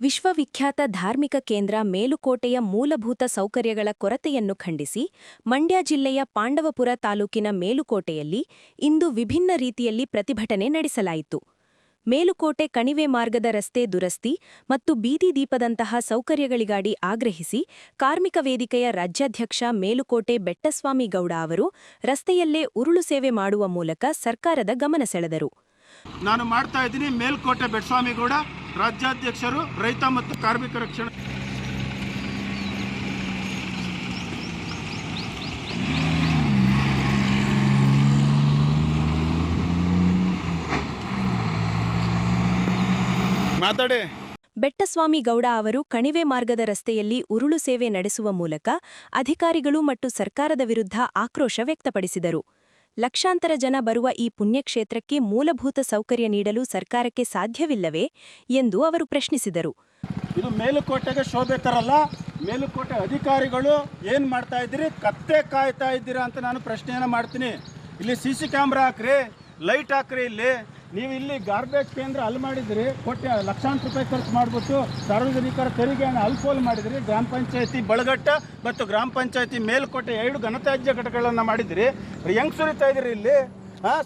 ವಿಶ್ವವಿಖ್ಯಾತ ಧಾರ್ಮಿಕ ಕೇಂದ್ರ ಮೇಲುಕೋಟೆಯ ಮೂಲಭೂತ ಸೌಕರ್ಯಗಳ ಕೊರತೆಯನ್ನು ಖಂಡಿಸಿ ಮಂಡ್ಯ ಜಿಲ್ಲೆಯ ಪಾಂಡವಪುರ ತಾಲೂಕಿನ ಮೇಲುಕೋಟೆಯಲ್ಲಿ ಇಂದು ವಿಭಿನ್ನ ರೀತಿಯಲ್ಲಿ ಪ್ರತಿಭಟನೆ ನಡೆಸಲಾಯಿತು. ಮೇಲುಕೋಟೆ ಕಣಿವೆ ಮಾರ್ಗದ ರಸ್ತೆ ದುರಸ್ತಿ ಮತ್ತು ಬೀದಿ ದೀಪದಂತಹ ಸೌಕರ್ಯಗಳಿಗಾಗಿ ಆಗ್ರಹಿಸಿ ಕಾರ್ಮಿಕ ವೇದಿಕೆಯ ರಾಜ್ಯಾಧ್ಯಕ್ಷ ಮೇಲುಕೋಟೆ ಬೆಟ್ಟಸ್ವಾಮಿ ಗೌಡ ಅವರು ರಸ್ತೆಯಲ್ಲೇ ಉರುಳು ಸೇವೆ ಮಾಡುವ ಮೂಲಕ ಸರ್ಕಾರದ ಗಮನ ಸೆಳೆದರು. ನಾನು ಮಾಡ್ತಾ ಇದ್ದೀನಿ ಮೇಲುಕೋಟೆ ಬೆಟ್ಟಸ್ವಾಮಿ ಗೌಡ, ರಾಜ್ಯಾಧ್ಯಕ್ಷರು, ರೈತ ಮತ್ತು ಕಾರ್ಮಿಕ ರಕ್ಷಣೆ. ಮಾತಾಡಿ. ಬೆಟ್ಟಸ್ವಾಮಿ ಗೌಡ ಅವರು ಕಣಿವೆ ಮಾರ್ಗದ ರಸ್ತೆಯಲ್ಲಿ ಉರುಳು ಸೇವೆ ನಡೆಸುವ ಮೂಲಕ ಅಧಿಕಾರಿಗಳು ಮತ್ತು ಸರ್ಕಾರದ ವಿರುದ್ಧ ಆಕ್ರೋಶ ವ್ಯಕ್ತಪಡಿಸಿದರು. ಲಕ್ಷಾಂತರ ಜನ ಬರುವ ಈ ಪುಣ್ಯಕ್ಷೇತ್ರಕ್ಕೆ ಮೂಲಭೂತ ಸೌಕರ್ಯ ನೀಡಲು ಸರ್ಕಾರಕ್ಕೆ ಸಾಧ್ಯವಿಲ್ಲವೇ ಎಂದು ಅವರು ಪ್ರಶ್ನಿಸಿದರು. ಇದು ಮೇಲುಕೋಟೆಗೆ ಶೋಭೆ ತರಲ್ಲ. ಮೇಲುಕೋಟೆ ಅಧಿಕಾರಿಗಳು ಏನು ಮಾಡ್ತಾ ಇದ್ದೀರಿ, ಕತ್ತೆ ಕಾಯ್ತಾ ಇದ್ದೀರಾ ಅಂತ ನಾನು ಪ್ರಶ್ನೆಯನ್ನು ಮಾಡ್ತೀನಿ. ಇಲ್ಲಿ CC ಕ್ಯಾಮ್ರಾ ಹಾಕ್ರಿ, ಲೈಟ್ ಹಾಕ್ರಿ. ನೀವು ಇಲ್ಲಿ ಗಾರ್ಬೇಜ್ ಕೇಂದ್ರ ಅಲ್ಲಿ ಮಾಡಿದಿರಿ, ಲಕ್ಷಾಂತರ ರೂಪಾಯಿ ಖರ್ಚು ಮಾಡಿಬಿಟ್ಟು ಸಾರ್ವಜನಿಕರ ತೆರಿಗೆಯನ್ನು ಅಲ್ಪೋಲ್ ಮಾಡಿದಿರಿ. ಗ್ರಾಮ ಪಂಚಾಯತಿ ಬಳಗಟ್ಟ ಮತ್ತು ಗ್ರಾಮ ಪಂಚಾಯತಿ ಮೇಲುಕೋಟೆ 2 ಘನತ್ಯಾಜ್ಯ ಘಟಕಗಳನ್ನು ಮಾಡಿದಿರಿ. ಹೆಂಗೆ ಸುರಿತಾ ಇದ್ದೀರಿ ಇಲ್ಲಿ?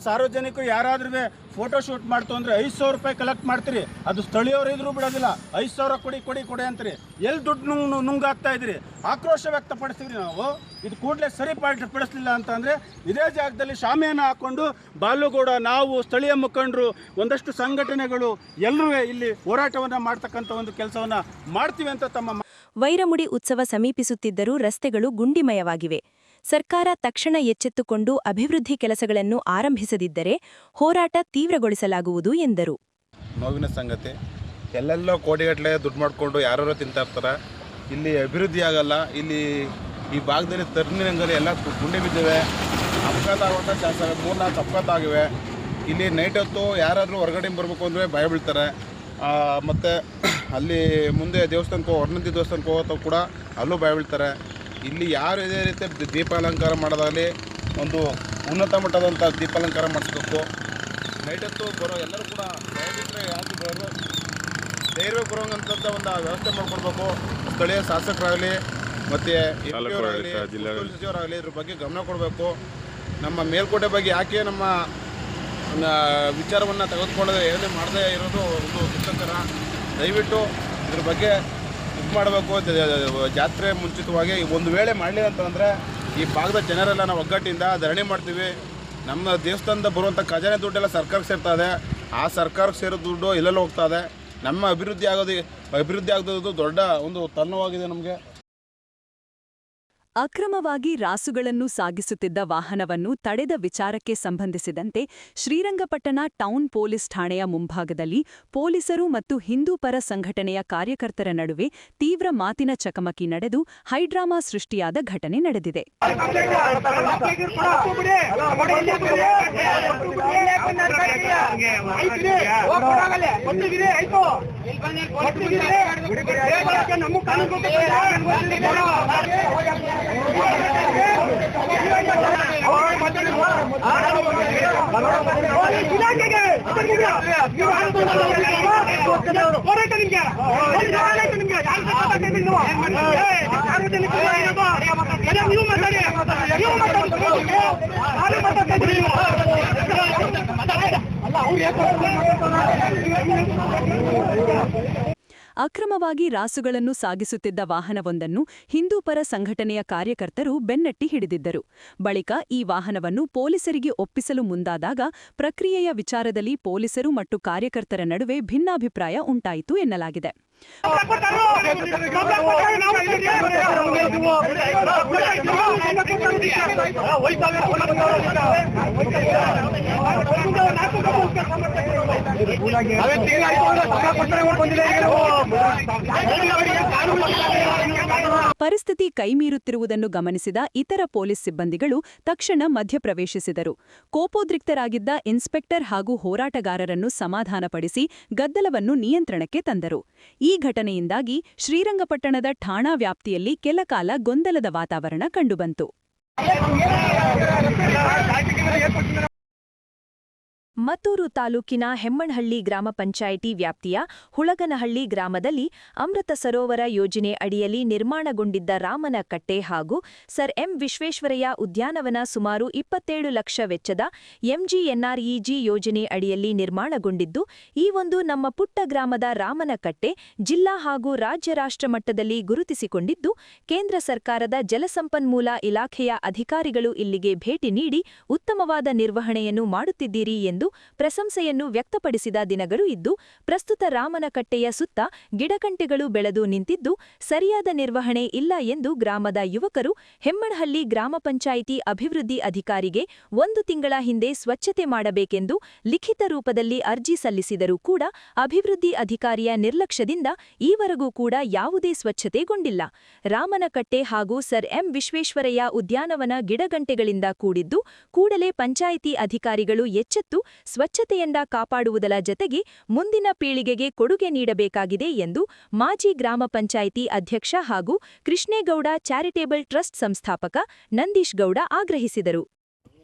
ಸಾರ್ವಜನಿಕರು ಯಾರಾದ್ರೂ ಫೋಟೋ ಶೂಟ್ ಮಾಡ್ತು ಅಂದರೆ 500 ರೂಪಾಯಿ ಕಲೆಕ್ಟ್ ಮಾಡ್ತೀರಿ. ಅದು ಸ್ಥಳೀಯರು ಇದ್ರೂ ಬಿಡೋದಿಲ್ಲ. 5,000 ಕೊಡಿ ಅಂತೀರಿ. ಎಲ್ಲಿ ದುಡ್ಡು ನುಂಗಾಗ್ತಾ ಇದ್ದೀರಿ? ಆಕ್ರೋಶ ವ್ಯಕ್ತಪಡಿಸ್ತೀವಿ ನಾವು. ಇದು ಕೂಡಲೇ ಸರಿಪಡಿಸಲಿಲ್ಲ ಅಂತಂದರೆ ಇದೇ ಜಾಗದಲ್ಲಿ ಶಾಮಿಯಾನ ಹಾಕ್ಕೊಂಡು ಬಾಲುಗೌಡ, ನಾವು, ಸ್ಥಳೀಯ ಮುಖಂಡರು, ಒಂದಷ್ಟು ಸಂಘಟನೆಗಳು ಎಲ್ಲರೂ ಇಲ್ಲಿ ಹೋರಾಟವನ್ನು ಮಾಡ್ತಕ್ಕಂಥ ಒಂದು ಕೆಲಸವನ್ನು ಮಾಡ್ತೀವಿ ಅಂತ ತಮ್ಮ ವೈರಮುಡಿ ಉತ್ಸವ ಸಮೀಪಿಸುತ್ತಿದ್ದರೂ ರಸ್ತೆಗಳು ಗುಂಡಿಮಯವಾಗಿವೆ. ಸರ್ಕಾರ ತಕ್ಷಣ ಎಚ್ಚೆತ್ತುಕೊಂಡು ಅಭಿವೃದ್ಧಿ ಕೆಲಸಗಳನ್ನು ಆರಂಭಿಸದಿದ್ದರೆ ಹೋರಾಟ ತೀವ್ರಗೊಳಿಸಲಾಗುವುದು ಎಂದರು. ನೋವಿನ ಸಂಗತಿ, ಎಲ್ಲೆಲ್ಲೋ ಕೋಟಿಗಟ್ಟಲೆ ದುಡ್ಡು ಮಾಡಿಕೊಂಡು ಯಾರು ತಿಂತಾ ಇರ್ತಾರೆ. ಇಲ್ಲಿ ಅಭಿವೃದ್ಧಿ ಆಗಲ್ಲ. ಇಲ್ಲಿ ಈ ಭಾಗದಲ್ಲಿ ಟರ್ಮಿನಲ್ಗಳಲ್ಲಿ ಎಲ್ಲ ಗುಂಡಿ ಬಿದ್ದಿವೆ. ಅಪಘಾತ ಆಗುವಂಥ ಚಾನ್ಸ್ 3-4 ಅಪಘಾತ ಆಗಿವೆ. ಇಲ್ಲಿ ನೈಟ್ ಹೊತ್ತು ಯಾರಾದರೂ ಹೊರಗಡೆ ಬರಬೇಕು ಅಂದರೆ ಭಯ ಬೀಳ್ತಾರೆ. ಮತ್ತು ಅಲ್ಲಿ ಮುಂದೆ ದೇವಸ್ಥಾನಕ್ಕೆ ಹೊರನಂದಿ ದೇವಸ್ಥಾನಕ್ಕೆ ಹೋಗೋದು ಕೂಡ ಅಲ್ಲೂ ಭಯ ಬೀಳ್ತಾರೆ. ಇಲ್ಲಿ ಯಾರು ಇದೇ ರೀತಿ ದೀಪಾಲಂಕಾರ ಮಾಡೋದಾಗಲಿ ಒಂದು ಉನ್ನತ ಮಟ್ಟದಂಥ ದೀಪಾಲಂಕಾರ ಮಾಡಿಸ್ಬೇಕು. ನೈಟ್ ಹೊತ್ತು ಬರೋ ಎಲ್ಲರೂ ಕೂಡ ಭಯ ಬಿಟ್ಟರೆ ಯಾವುದು ಬರೋದು ಧೈರ್ಯ ಬರೋಂಗಂಥದ್ದು ಒಂದು ವ್ಯವಸ್ಥೆ ಮಾಡಿಕೊಡ್ಬೇಕು. ಸ್ಥಳೀಯ ಶಾಸಕರಾಗಲಿ ಮತ್ತು ಸಚಿವರಾಗಲಿ ಇದ್ರ ಬಗ್ಗೆ ಗಮನ ಕೊಡಬೇಕು. ನಮ್ಮ ಮೇಲ್ಕೋಟೆ ಬಗ್ಗೆ ಯಾಕೆ ನಮ್ಮ ವಿಚಾರವನ್ನು ತೆಗೆದುಕೊಳ್ಳದೆ ಏನೇ ಮಾಡದೇ ಇರೋದು ಒಂದು ದುಷ್ಟಕರ. ದಯವಿಟ್ಟು ಇದ್ರ ಬಗ್ಗೆ ಇದು ಮಾಡಬೇಕು. ಜಾತ್ರೆ ಮುಂಚಿತವಾಗಿ ಒಂದು ವೇಳೆ ಮಾಡಲಿಲ್ಲ ಅಂತಂದರೆ ಈ ಭಾಗದ ಜನರೆಲ್ಲ ನಾವು ಒಗ್ಗಟ್ಟಿಂದ ಧರಣಿ ಮಾಡ್ತೀವಿ. ನಮ್ಮ ದೇವಸ್ಥಾನದ ಬರುವಂಥ ಖಜಾನೆ ದುಡ್ಡೆಲ್ಲ ಸರ್ಕಾರಕ್ಕೆ ಸೇರ್ತಾ ಇದೆ. ಆ ಸರ್ಕಾರಕ್ಕೆ ಸೇರೋ ದುಡ್ಡು ಎಲ್ಲೆಲ್ಲ ಹೋಗ್ತಾ ಇದೆ. ನಮ್ಮ ಅಭಿವೃದ್ಧಿ ಆಗೋದು ದೊಡ್ಡ ಒಂದು ತಲ್ಲವಾಗಿದೆ ನಮಗೆ. ಅಕ್ರಮವಾಗಿ ರಾಸುಗಳನ್ನು ಸಾಗಿಸುತ್ತಿದ್ದ ವಾಹನವನ್ನು ತಡೆದ ವಿಚಾರಕ್ಕೆ ಸಂಬಂಧಿಸಿದಂತೆ ಶ್ರೀರಂಗಪಟ್ಟಣ ಟೌನ್ ಪೊಲೀಸ್ ಠಾಣೆಯ ಮುಂಭಾಗದಲ್ಲಿ ಪೊಲೀಸರು ಮತ್ತು ಹಿಂದೂ ಪರ ಸಂಘಟನೆಯ ಕಾರ್ಯಕರ್ತರ ನಡುವೆ ತೀವ್ರ ಮಾತಿನ ಚಕಮಕಿ ನಡೆದು ಹೈಡ್ರಾಮಾ ಸೃಷ್ಟಿಯಾದ ಘಟನೆ ನಡೆದಿದೆ. ಅಕ್ರಮವಾಗಿ ರಾಸುಗಳನ್ನು ಸಾಗಿಸುತ್ತಿದ್ದ ವಾಹನವೊಂದನ್ನು ಹಿಂದೂ ಪರ ಸಂಘಟನೆಯ ಕಾರ್ಯಕರ್ತರು ಬೆನ್ನಟ್ಟಿ ಹಿಡಿದಿದ್ದರು. ಬಳಿಕ ಈ ವಾಹನವನ್ನು ಪೊಲೀಸರಿಗೆ ಒಪ್ಪಿಸಲು ಮುಂದಾದಾಗ ಪ್ರಕ್ರಿಯೆಯ ವಿಚಾರದಲ್ಲಿ ಪೊಲೀಸರು ಮತ್ತು ಕಾರ್ಯಕರ್ತರ ನಡುವೆ ಭಿನ್ನಾಭಿಪ್ರಾಯ ಉಂಟಾಯಿತು ಎನ್ನಲಾಗಿದೆ. ಪರಿಸ್ಥಿತಿ ಕೈಮೀರುತ್ತಿರುವುದನ್ನು ಗಮನಿಸಿದ ಇತರ ಪೊಲೀಸ್ ಸಿಬ್ಬಂದಿಗಳು ತಕ್ಷಣ ಮಧ್ಯಪ್ರವೇಶಿಸಿದರು. ಕೋಪೋದ್ರಿಕ್ತರಾಗಿದ್ದ ಇನ್ಸ್ಪೆಕ್ಟರ್ ಹಾಗೂ ಹೋರಾಟಗಾರರನ್ನು ಸಮಾಧಾನಪಡಿಸಿ ಗದ್ದಲವನ್ನು ನಿಯಂತ್ರಣಕ್ಕೆ ತಂದರು. ಈ ಘಟನೆಯಿಂದಾಗಿ ಶ್ರೀರಂಗಪಟ್ಟಣದ ಠಾಣಾ ವ್ಯಾಪ್ತಿಯಲ್ಲಿ ಕೆಲಕಾಲ ಗೊಂದಲದ ವಾತಾವರಣ ಕಂಡುಬಂತು. ಮತ್ತೂರು ತಾಲೂಕಿನ ಹೆಮ್ಮಣಹಳ್ಳಿ ಗ್ರಾಮ ಪಂಚಾಯಿತಿ ವ್ಯಾಪ್ತಿಯ ಹುಳಗನಹಳ್ಳಿ ಗ್ರಾಮದಲ್ಲಿ ಅಮೃತ ಸರೋವರ ಯೋಜನೆ ಅಡಿಯಲ್ಲಿ ನಿರ್ಮಾಣಗೊಂಡಿದ್ದ ರಾಮನ ಕಟ್ಟೆ ಹಾಗೂ ಸರ್ ಎಂ ವಿಶ್ವೇಶ್ವರಯ್ಯ ಉದ್ಯಾನವನ ಸುಮಾರು 27 ಲಕ್ಷ ವೆಚ್ಚದ ಎಂಜಿಎನ್ಆರ್ಇಜಿ ಯೋಜನೆ ಅಡಿಯಲ್ಲಿ ನಿರ್ಮಾಣಗೊಂಡಿದ್ದು, ಈ ಒಂದು ನಮ್ಮ ಪುಟ್ಟ ಗ್ರಾಮದ ರಾಮನ ಕಟ್ಟೆ ಜಿಲ್ಲಾ ಹಾಗೂ ರಾಜ್ಯ ರಾಷ್ಟ್ರ ಮಟ್ಟದಲ್ಲಿ ಗುರುತಿಸಿಕೊಂಡಿದ್ದು, ಕೇಂದ್ರ ಸರ್ಕಾರದ ಜಲಸಂಪನ್ಮೂಲ ಇಲಾಖೆಯ ಅಧಿಕಾರಿಗಳು ಇಲ್ಲಿಗೆ ಭೇಟಿ ನೀಡಿ ಉತ್ತಮವಾದ ನಿರ್ವಹಣೆಯನ್ನು ಮಾಡುತ್ತಿದ್ದೀರಿ ಎಂದು ಪ್ರಶಂಸೆಯನ್ನು ವ್ಯಕ್ತಪಡಿಸಿದ ದಿನಗಳು ಇದ್ದು, ಪ್ರಸ್ತುತ ರಾಮನ ಕಟ್ಟೆಯ ಸುತ್ತ ಗಿಡಗಂಟೆಗಳು ಬೆಳೆದು ನಿಂತಿದ್ದು ಸರಿಯಾದ ನಿರ್ವಹಣೆ ಇಲ್ಲ ಎಂದು ಗ್ರಾಮದ ಯುವಕರು ಹೆಮ್ಮಣಹಳ್ಳಿ ಗ್ರಾಮ ಪಂಚಾಯಿತಿ ಅಭಿವೃದ್ಧಿ ಅಧಿಕಾರಿಗೆ 1 ತಿಂಗಳ ಹಿಂದೆ ಸ್ವಚ್ಛತೆ ಮಾಡಬೇಕೆಂದು ಲಿಖಿತ ರೂಪದಲ್ಲಿ ಅರ್ಜಿ ಸಲ್ಲಿಸಿದರೂ ಕೂಡ ಅಭಿವೃದ್ಧಿ ಅಧಿಕಾರಿಯ ನಿರ್ಲಕ್ಷ್ಯದಿಂದ ಈವರೆಗೂ ಕೂಡ ಯಾವುದೇ ಸ್ವಚ್ಛತೆಗೊಂಡಿಲ್ಲ. ರಾಮನ ಕಟ್ಟೆ ಹಾಗೂ ಸರ್ ಎಂ ವಿಶ್ವೇಶ್ವರಯ್ಯ ಉದ್ಯಾನವನ ಗಿಡಗಂಟೆಗಳಿಂದ ಕೂಡಿದ್ದು, ಕೂಡಲೇ ಪಂಚಾಯಿತಿ ಅಧಿಕಾರಿಗಳು ಎಚ್ಚೆತ್ತು ಸ್ವಚ್ಛತೆಯಿಂದ ಕಾಪಾಡುವುದರ ಜತೆಗೆ ಮುಂದಿನ ಪೀಳಿಗೆಗೆ ಕೊಡುಗೆ ನೀಡಬೇಕಾಗಿದೆ ಎಂದು ಮಾಜಿ ಗ್ರಾಮ ಪಂಚಾಯಿತಿ ಅಧ್ಯಕ್ಷ ಹಾಗೂ ಕೃಷ್ಣೇಗೌಡ ಚಾರಿಟೇಬಲ್ ಟ್ರಸ್ಟ್ ಸಂಸ್ಥಾಪಕ ನಂದೀಶ್ ಗೌಡ ಆಗ್ರಹಿಸಿದರು.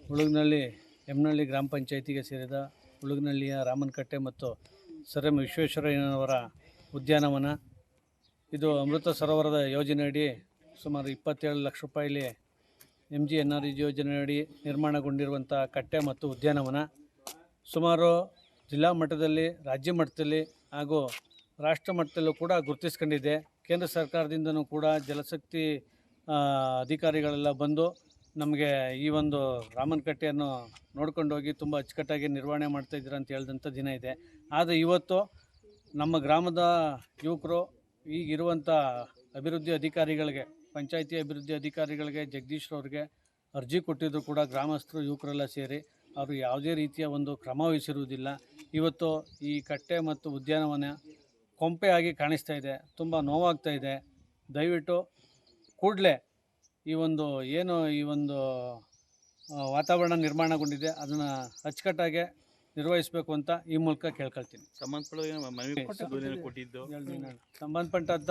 ಹುಳುಗನಹಳ್ಳಿ ಹೆಮ್ಮನಹಳ್ಳಿ ಗ್ರಾಮ ಪಂಚಾಯಿತಿಗೆ ಸೇರಿದ ಹುಳುಗನಹಳ್ಳಿಯ ರಾಮನಕಟ್ಟೆ ಮತ್ತು ಸರ್ ಎಂ ವಿಶ್ವೇಶ್ವರಯ್ಯನವರ ಉದ್ಯಾನವನ, ಇದು ಅಮೃತ ಸರೋವರದ ಯೋಜನೆಯಡಿ ಸುಮಾರು 27 ಲಕ್ಷ ರೂಪಾಯಿಲಿ ಎಂಜಿಎನ್ಆರ್ಇಜಿ ಯೋಜನೆಯಡಿ ನಿರ್ಮಾಣಗೊಂಡಿರುವಂಥ ಕಟ್ಟೆ ಮತ್ತು ಉದ್ಯಾನವನ ಸುಮಾರು ಜಿಲ್ಲಾ ಮಟ್ಟದಲ್ಲಿ, ರಾಜ್ಯ ಮಟ್ಟದಲ್ಲಿ ಹಾಗೂ ರಾಷ್ಟ್ರ ಮಟ್ಟದಲ್ಲೂ ಕೂಡ ಗುರುತಿಸ್ಕೊಂಡಿದೆ. ಕೇಂದ್ರ ಸರ್ಕಾರದಿಂದನೂ ಕೂಡ ಜಲಶಕ್ತಿ ಅಧಿಕಾರಿಗಳೆಲ್ಲ ಬಂದು ನಮಗೆ ಈ ಒಂದು ರಾಮನ ಕಟ್ಟೆಯನ್ನು ನೋಡ್ಕೊಂಡು ಹೋಗಿ ತುಂಬ ಅಚ್ಚುಕಟ್ಟಾಗಿ ನಿರ್ವಹಣೆ ಮಾಡ್ತಾಯಿದ್ದೀರ ಅಂತ ಹೇಳಿದಂಥ ದಿನ ಇದೆ. ಆದರೆ ಇವತ್ತು ನಮ್ಮ ಗ್ರಾಮದ ಯುವಕರು ಈಗಿರುವಂಥ ಅಭಿವೃದ್ಧಿ ಅಧಿಕಾರಿಗಳಿಗೆ, ಪಂಚಾಯಿತಿ ಅಭಿವೃದ್ಧಿ ಅಧಿಕಾರಿಗಳಿಗೆ, ಜಗದೀಶ್ರವ್ರಿಗೆ ಅರ್ಜಿ ಕೊಟ್ಟಿದ್ರು ಕೂಡ ಗ್ರಾಮಸ್ಥರು ಯುವಕರೆಲ್ಲ ಸೇರಿ ಅವರು ಯಾವುದೇ ರೀತಿಯ ಒಂದು ಕ್ರಮ ವಹಿಸಿರುವುದಿಲ್ಲ. ಇವತ್ತು ಈ ಕಟ್ಟೆ ಮತ್ತು ಉದ್ಯಾನವನ ಕೊಂಪೆಯಾಗಿ ಕಾಣಿಸ್ತಾ ಇದೆ, ತುಂಬ ನೋವಾಗ್ತಾ ಇದೆ. ದಯವಿಟ್ಟು ಕೂಡಲೇ ಈ ಒಂದು ವಾತಾವರಣ ನಿರ್ಮಾಣಗೊಂಡಿದೆ ಅದನ್ನು ಅಚ್ಚುಕಟ್ಟಾಗಿ ನಿರ್ವಹಿಸಬೇಕು ಅಂತ ಈ ಮೂಲಕ ಕೇಳ್ಕೊಳ್ತೀನಿ. ಸಂಬಂಧಪಟ್ಟಂಥ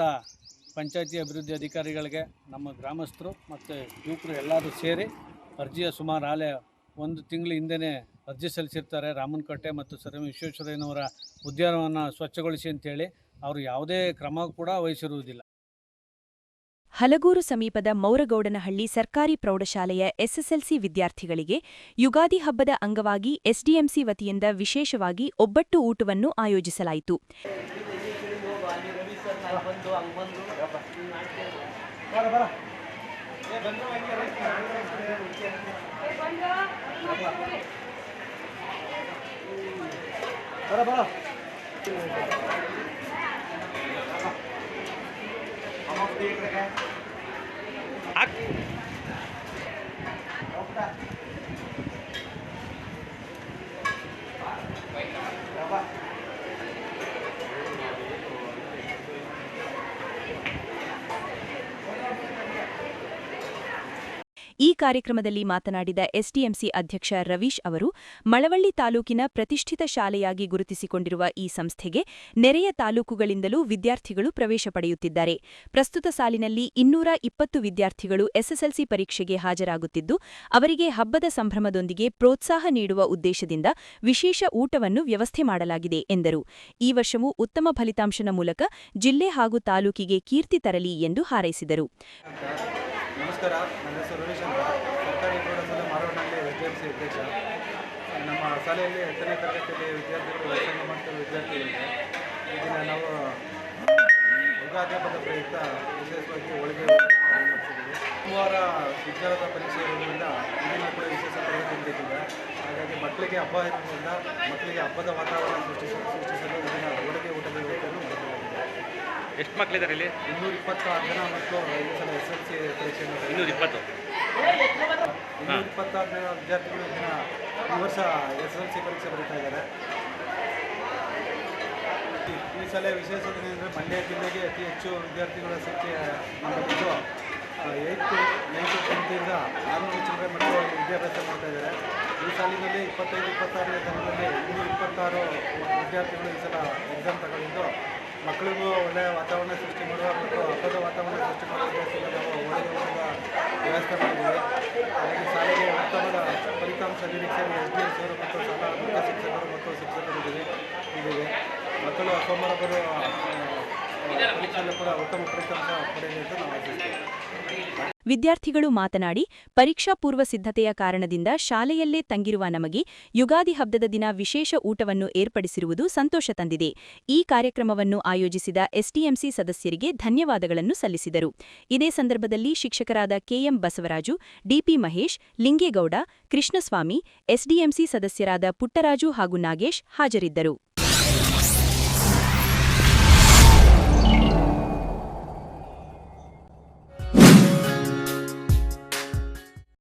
ಪಂಚಾಯತಿ ಅಭಿವೃದ್ಧಿ ಅಧಿಕಾರಿಗಳಿಗೆ ನಮ್ಮ ಗ್ರಾಮಸ್ಥರು ಮತ್ತು ಯುವಕರು ಎಲ್ಲರೂ ಸೇರಿ ಅರ್ಜಿಯ ಸುಮಾರು ಆಲೆ 1 ತಿಂಗಳ ಹಿಂದೆಯೇ ಅರ್ಜಿ ಸಲ್ಲಿಸಿರ್ತಾರೆ. ರಾಮನಕಟ್ಟೆ ಮತ್ತು ಸರ್ ಎಂ ವಿಶ್ವೇಶ್ವರಯ್ಯನವರ ಉದ್ಯಾನವನ ಸ್ವಚ್ಛಗೊಳಿಸಿ ಅಂತೇಳಿ ಅವರು ಯಾವುದೇ ಕ್ರಮ ಕೂಡ ವಹಿಸಿರುವುದಿಲ್ಲ. ಹಲಗೂರು ಸಮೀಪದ ಮೌರಗೌಡನಹಳ್ಳಿ ಸರ್ಕಾರಿ ಪ್ರೌಢಶಾಲೆಯ ಎಸ್ಎಸ್ಎಲ್ಸಿ ವಿದ್ಯಾರ್ಥಿಗಳಿಗೆ ಯುಗಾದಿ ಹಬ್ಬದ ಅಂಗವಾಗಿ ಎಸ್ಡಿಎಂಸಿ ವತಿಯಿಂದ ವಿಶೇಷವಾಗಿ ಒಬ್ಬಟ್ಟು ಊಟವನ್ನು ಆಯೋಜಿಸಲಾಯಿತು. ಈ ಕಾರ್ಯಕ್ರಮದಲ್ಲಿ ಮಾತನಾಡಿದ ಎಸ್ಡಿಎಂಸಿ ಅಧ್ಯಕ್ಷ ರವೀಶ್ ಅವರು, ಮಳವಳ್ಳಿ ತಾಲೂಕಿನ ಪ್ರತಿಷ್ಠಿತ ಶಾಲೆಯಾಗಿ ಗುರುತಿಸಿಕೊಂಡಿರುವ ಈ ಸಂಸ್ಥೆಗೆ ನೆರೆಯ ತಾಲೂಕುಗಳಿಂದಲೂ ವಿದ್ಯಾರ್ಥಿಗಳು ಪ್ರವೇಶ ಪಡೆಯುತ್ತಿದ್ದಾರೆ. ಪ್ರಸ್ತುತ ಸಾಲಿನಲ್ಲಿ 220 ವಿದ್ಯಾರ್ಥಿಗಳು ಎಸ್ಎಸ್ಎಲ್ಸಿ ಪರೀಕ್ಷೆಗೆ ಹಾಜರಾಗುತ್ತಿದ್ದು, ಅವರಿಗೆ ಹಬ್ಬದ ಸಂಭ್ರಮದೊಂದಿಗೆ ಪ್ರೋತ್ಸಾಹ ನೀಡುವ ಉದ್ದೇಶದಿಂದ ವಿಶೇಷ ಊಟವನ್ನು ವ್ಯವಸ್ಥೆ ಮಾಡಲಾಗಿದೆ ಎಂದರು. ಈ ವರ್ಷವೂ ಉತ್ತಮ ಫಲಿತಾಂಶದ ಮೂಲಕ ಜಿಲ್ಲೆ ಹಾಗೂ ತಾಲೂಕಿಗೆ ಕೀರ್ತಿ ತರಲಿ ಎಂದು ಹಾರೈಸಿದರು. ನಮಸ್ಕಾರ, ನನ್ನ ಹೆಸರು ರವೀಶ್ ಅಂತ, ಸರ್ಕಾರಿ ಪ್ರೌಢಶಾಲೆ ಮಾರವನಹಳ್ಳಿ ಎಸ್ಡಿಎಂಸಿ ಅಧ್ಯಕ್ಷ. ನಮ್ಮ ಶಾಲೆಯಲ್ಲಿ 8ನೇ ತರಗತಿಯಲ್ಲಿ ವಿದ್ಯಾರ್ಥಿಗಳು ವ್ಯಾಸಂಗ ಮಾಡ್ತಿರೋ ವಿದ್ಯಾರ್ಥಿಗಳಿಗೆ ಈ ದಿನ ನಾವು ಯುಗಾದಿ ಹಬ್ಬದ ಪ್ರಯುಕ್ತ ವಿಶೇಷವಾಗಿ ಹೋಳಿಗೆ ಮಾಡಿಸಿದ್ದೀವಿ. ಸೋಮವಾರ ವಿಜ್ಞಾನದ ಪರೀಕ್ಷೆ ಇರೋದ್ರಿಂದ ಇದನ್ನ ಕೂಡ ವಿಶೇಷ ತರಗತಿ ನೀಡಿದ್ದೇವೆ. ಹಾಗಾಗಿ ಮಕ್ಕಳಿಗೆ ಹಬ್ಬ ಇರೋದ್ರಿಂದ ಮಕ್ಕಳಿಗೆ ಹಬ್ಬದ ವಾತಾವರಣ ಸೃಷ್ಟಿಸಲು ಇದನ್ನು ಹೋಳಿಗೆ ಊಟದ ವ್ಯವಸ್ಥೆಯನ್ನು ಮಾಡಲಾಗಿದೆ. ಎಷ್ಟು ಮಕ್ಕಳಿದ್ದಾರೆ ಇಲ್ಲಿ? 226 ಜನ ಮಕ್ಕಳು ಈ ಸಲ ಎಸ್ಎಲ್ಸಿ ಪರೀಕ್ಷೆಯನ್ನು 226 ಜನ ವಿದ್ಯಾರ್ಥಿಗಳು ಈ ವರ್ಷ ಎಸ್ಎಲ್ಸಿ ಪರೀಕ್ಷೆ ಬರೀತಾ ಇದ್ದಾರೆ. ಈ ಸಲ ವಿಶೇಷತೆಂದರೆ ಮಂಡ್ಯ ಜಿಲ್ಲೆಗೆ ಅತಿ ಹೆಚ್ಚು ವಿದ್ಯಾರ್ಥಿಗಳ ಸಂಖ್ಯೆ ನಮ್ಮಲ್ಲಿದ್ದು 8th, 9th, 10th 600 ಚಿಲ್ಲರೆ ಮಕ್ಕಳು ವಿದ್ಯಾಭ್ಯಾಸ ಮಾಡ್ತಾ ಇದ್ದಾರೆ. ಈ ಸಾಲಿನಲ್ಲಿ 25-26ನೇ ತರಗತಿಯಲ್ಲಿ 226 ವಿದ್ಯಾರ್ಥಿಗಳು ಈ ಸಲ ಎಕ್ಸಾಮ್ ತಗೊಂಡಿದ್ದು, ಮಕ್ಕಳಿಗೂ ಒಳ್ಳೆಯ ವಾತಾವರಣ ಸೃಷ್ಟಿ ಮಾಡುವ ಮತ್ತು ಹಬ್ಬದ ವಾತಾವರಣ ಸೃಷ್ಟಿ ಮಾಡುವ ಉದ್ದೇಶದಿಂದ ನಾವು ಹೋಳಿಗೆ ಊಟದ ವ್ಯವಸ್ಥೆ ಮಾಡಿದ್ದೀವಿ. ಹಾಗೆ ಶಾಲೆಗೆ ಉತ್ತಮದ ಫಲಿತಾಂಶ ನಿರೀಕ್ಷೆಗೆ SDMC ಅವರು ಮತ್ತು ಶಾಲಾ ಮುಖ್ಯ ಶಿಕ್ಷಕರು ಮತ್ತು ಶಿಕ್ಷಕರಿದ್ದೀವಿ ಇದ್ದೀವಿ. ಮಕ್ಕಳು ಸೋಮವಾರ ಬರುವ ಪರೀಕ್ಷೆಯಲ್ಲೂ ಕೂಡ ಉತ್ತಮ ಫಲಿತಾಂಶ ಪಡೆಯಲಿ ಅಂತ ನಾವು ಆಶಿಸ್ತೇವೆ. ವಿದ್ಯಾರ್ಥಿಗಳು ಮಾತನಾಡಿ, ಪರೀಕ್ಷಾ ಪೂರ್ವ ಸಿದ್ಧತೆಯ ಕಾರಣದಿಂದ ಶಾಲೆಯಲ್ಲೇ ತಂಗಿರುವ ನಮಗೆ ಯುಗಾದಿ ಹಬ್ಬದ ದಿನ ವಿಶೇಷ ಊಟವನ್ನು ಏರ್ಪಡಿಸಿರುವುದು ಸಂತೋಷ ತಂದಿದೆ. ಈ ಕಾರ್ಯಕ್ರಮವನ್ನು ಆಯೋಜಿಸಿದ ಎಸ್ಟಿಎಂಸಿ ಸದಸ್ಯರಿಗೆ ಧನ್ಯವಾದಗಳನ್ನು ಸಲ್ಲಿಸಿದರು. ಇದೇ ಸಂದರ್ಭದಲ್ಲಿ ಶಿಕ್ಷಕರಾದ KM Basavaraju, DP Mahesh, Lingegowda, Krishnaswamy, SDMC ಸದಸ್ಯರಾದ ಪುಟ್ಟರಾಜು ಹಾಗೂ ನಾಗೇಶ್ ಹಾಜರಿದ್ದರು.